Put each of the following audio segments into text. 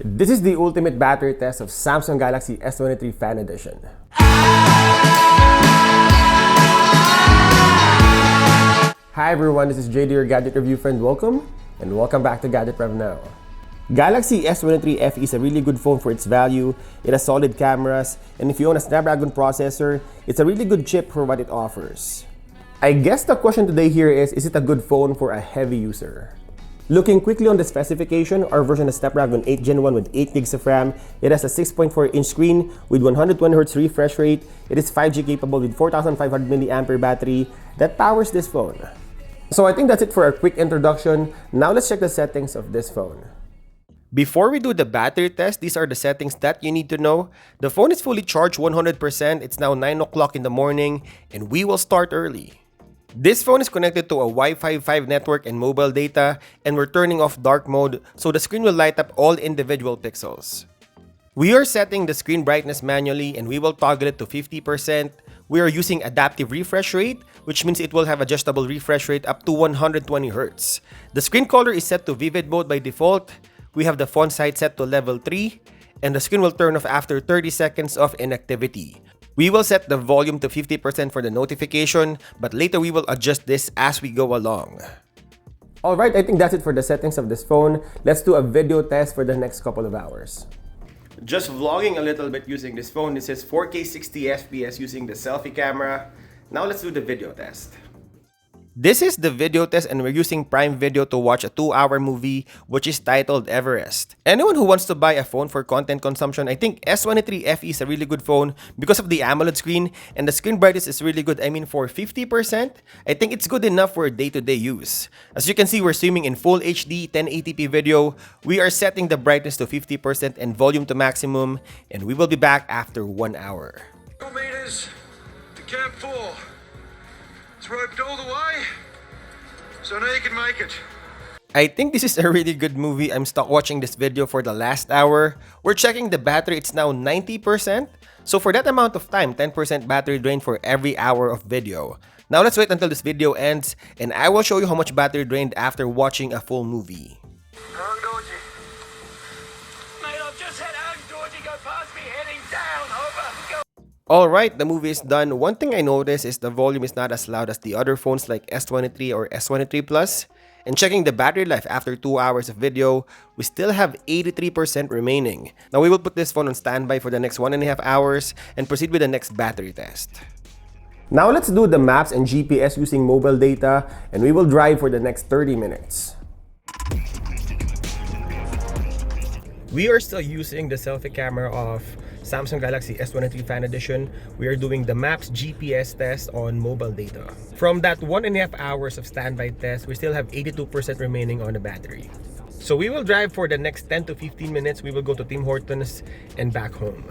This is the ultimate battery test of Samsung Galaxy S23 Fan Edition. Hi everyone, this is JD, your gadget review friend. Welcome back to Gadget Rev Now. Galaxy S23 FE is a really good phone for its value. It has solid cameras, and if you own a Snapdragon processor, it's a really good chip for what it offers. I guess the question today here is it a good phone for a heavy user? Looking quickly on the specification, our version is Snapdragon 8 Gen 1 with 8 gigs of RAM. It has a 6.4-inch screen with 120Hz refresh rate. It is 5G capable with 4,500 milliampere battery that powers this phone. So I think that's it for a quick introduction. Now let's check the settings of this phone. Before we do the battery test, these are the settings that you need to know. The phone is fully charged 100%. It's now 9 o'clock in the morning and we will start early. This phone is connected to a Wi-Fi 5 network and mobile data, and we're turning off dark mode so the screen will light up all individual pixels. We are setting the screen brightness manually and we will toggle it to 50%. We are using adaptive refresh rate, which means it will have adjustable refresh rate up to 120 Hz. The screen color is set to vivid mode by default. We have the font size set to level 3, and the screen will turn off after 30 seconds of inactivity. We will set the volume to 50% for the notification, but later we will adjust this as we go along. Alright, I think that's it for the settings of this phone. Let's do a video test for the next couple of hours. Just vlogging a little bit using this phone. This is 4K 60 FPS using the selfie camera. Now let's do the video test. This is the video test and we're using Prime Video to watch a 2-hour movie which is titled Everest. Anyone who wants to buy a phone for content consumption, I think S23 FE is a really good phone because of the AMOLED screen and the screen brightness is really good. I mean, for 50%, I think it's good enough for day-to-day use. As you can see, we're streaming in full HD 1080p video. We are setting the brightness to 50% and volume to maximum, and we will be back after 1 hour. Meters to Camp 4. It's roped all the way, so now you can make it. I think this is a really good movie. I'm stuck watching this video for the last hour. We're checking the battery, it's now 90%. So for that amount of time, 10% battery drain for every hour of video. Now let's wait until this video ends and I will show you how much battery drained after watching a full movie. Mate, I've just had Georgie go past me heading down, over. Go. Alright, the movie is done. One thing I noticed is the volume is not as loud as the other phones like S23 or S23 Plus. And checking the battery life after 2 hours of video, we still have 83% remaining. Now we will put this phone on standby for the next 1.5 hours and proceed with the next battery test. Now let's do the maps and GPS using mobile data and we will drive for the next 30 minutes. We are still using the selfie camera of Samsung Galaxy S23 Fan Edition. We are doing the Maps GPS test on mobile data. From that 1.5 hours of standby test, we still have 82% remaining on the battery. So we will drive for the next 10 to 15 minutes. We will go to Tim Hortons and back home.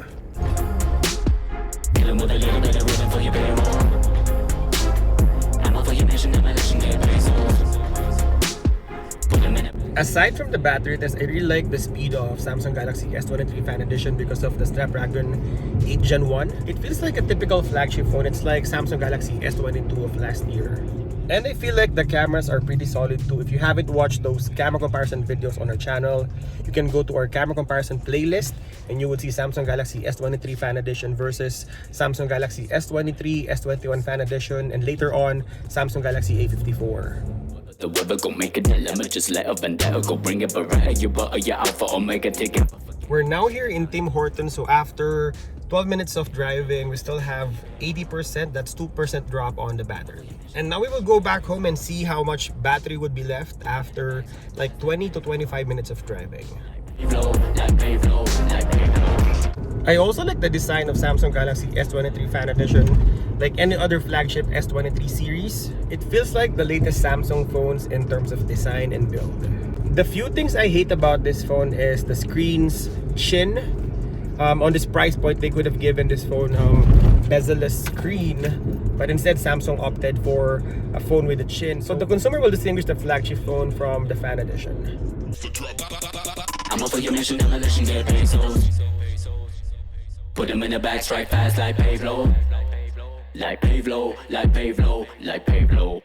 Aside from the battery test, I really like the speed of Samsung Galaxy S23 Fan Edition because of the Snapdragon 8 Gen 1. It feels like a typical flagship phone. It's like Samsung Galaxy S22 of last year. And I feel like the cameras are pretty solid too. If you haven't watched those camera comparison videos on our channel, you can go to our camera comparison playlist and you would see Samsung Galaxy S23 Fan Edition versus Samsung Galaxy S23, S21 Fan Edition, and later on, Samsung Galaxy A54. The weather gon' make a dilemma, just let a vendetta go bring it, but you butter your alpha omega ticket. We're now here in Tim Hortons, so after 12 minutes of driving, we still have 80%, that's 2% drop on the battery. And now we will go back home and see how much battery would be left after like 20 to 25 minutes of driving. I also like the design of Samsung Galaxy S23 Fan Edition. Like any other flagship S23 series, it feels like the latest Samsung phones in terms of design and build. The few things I hate about this phone is the screen's chin. On this price point, they could have given this phone bezel-less screen, but instead Samsung opted for a phone with a chin. So the consumer will distinguish the flagship phone from the Fan Edition. I'm up for your mission, demolition, get pesos. Put them in the back, strike fast like Pavlo. Like Pavlo, like Pavlo, like Pavlo.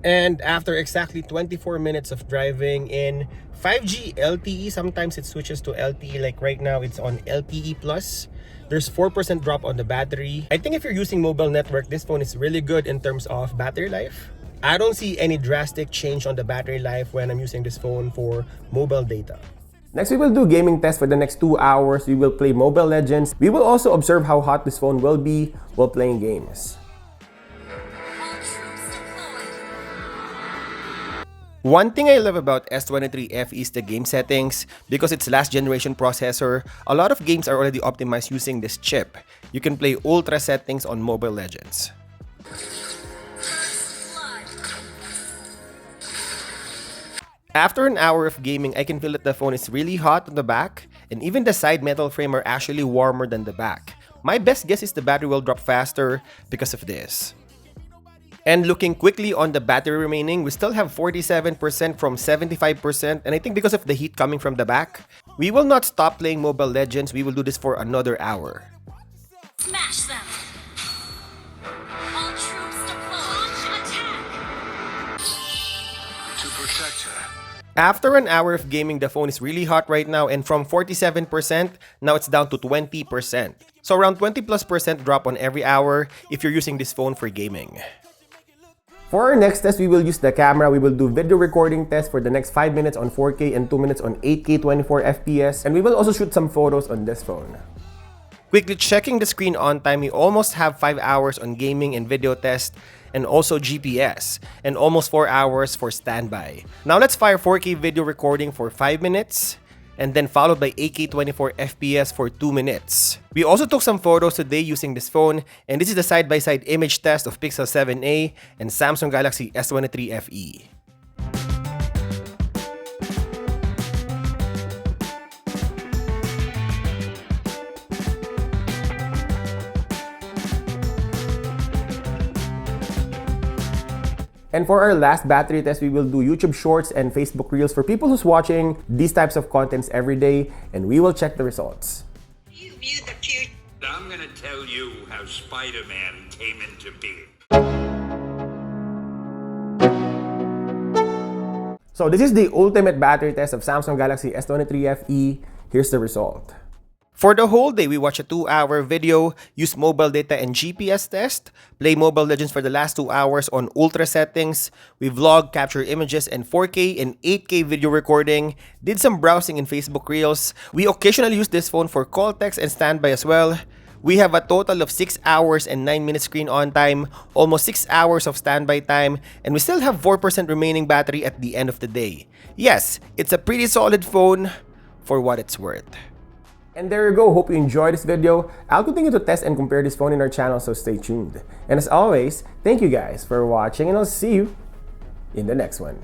And after exactly 24 minutes of driving in 5G LTE, sometimes it switches to LTE, like right now it's on LTE Plus. There's 4% drop on the battery. I think if you're using mobile network, this phone is really good in terms of battery life. I don't see any drastic change on the battery life when I'm using this phone for mobile data. Next, we will do gaming test for the next 2 hours. We will play Mobile Legends. We will also observe how hot this phone will be while playing games. One thing I love about S23FE is the game settings. Because it's last generation processor, a lot of games are already optimized using this chip. You can play ultra settings on Mobile Legends. After an hour of gaming, I can feel that the phone is really hot on the back, and even the side metal frame are actually warmer than the back. My best guess is the battery will drop faster because of this. And looking quickly on the battery remaining, we still have 47% from 75%, and I think because of the heat coming from the back, we will not stop playing Mobile Legends. We will do this for another hour. Smash them! All troops deploy! Launch attack! To protect her. After an hour of gaming, the phone is really hot right now, and from 47%, now it's down to 20%. So around 20+% drop on every hour if you're using this phone for gaming. For our next test, we will use the camera. We will do video recording test for the next 5 minutes on 4K and 2 minutes on 8K 24 FPS. And we will also shoot some photos on this phone. Quickly checking the screen on time, we almost have 5 hours on gaming and video test, and also GPS, and almost 4 hours for standby. Now let's fire 4K video recording for 5 minutes, and then followed by 8K 24 FPS for 2 minutes. We also took some photos today using this phone, and this is the side-by-side image test of Pixel 7a and Samsung Galaxy S23 FE. And for our last battery test, we will do YouTube Shorts and Facebook Reels for people who's watching these types of contents every day, and we will check the results. You view the future. I'm gonna tell you how Spider-Man came into being. So this is the ultimate battery test of Samsung Galaxy S23 FE. Here's the result. For the whole day, we watch a 2-hour video, use mobile data and GPS test, play Mobile Legends for the last 2 hours on ultra settings, we vlog, capture images and 4K and 8K video recording, did some browsing in Facebook Reels. We occasionally use this phone for call, text, and standby as well. We have a total of 6 hours and 9 minutes screen on time, almost 6 hours of standby time, and we still have 4% remaining battery at the end of the day. Yes, it's a pretty solid phone for what it's worth. And there you go. Hope you enjoyed this video. I'll continue to test and compare this phone in our channel, so stay tuned. And as always, thank you guys for watching, and I'll see you in the next one.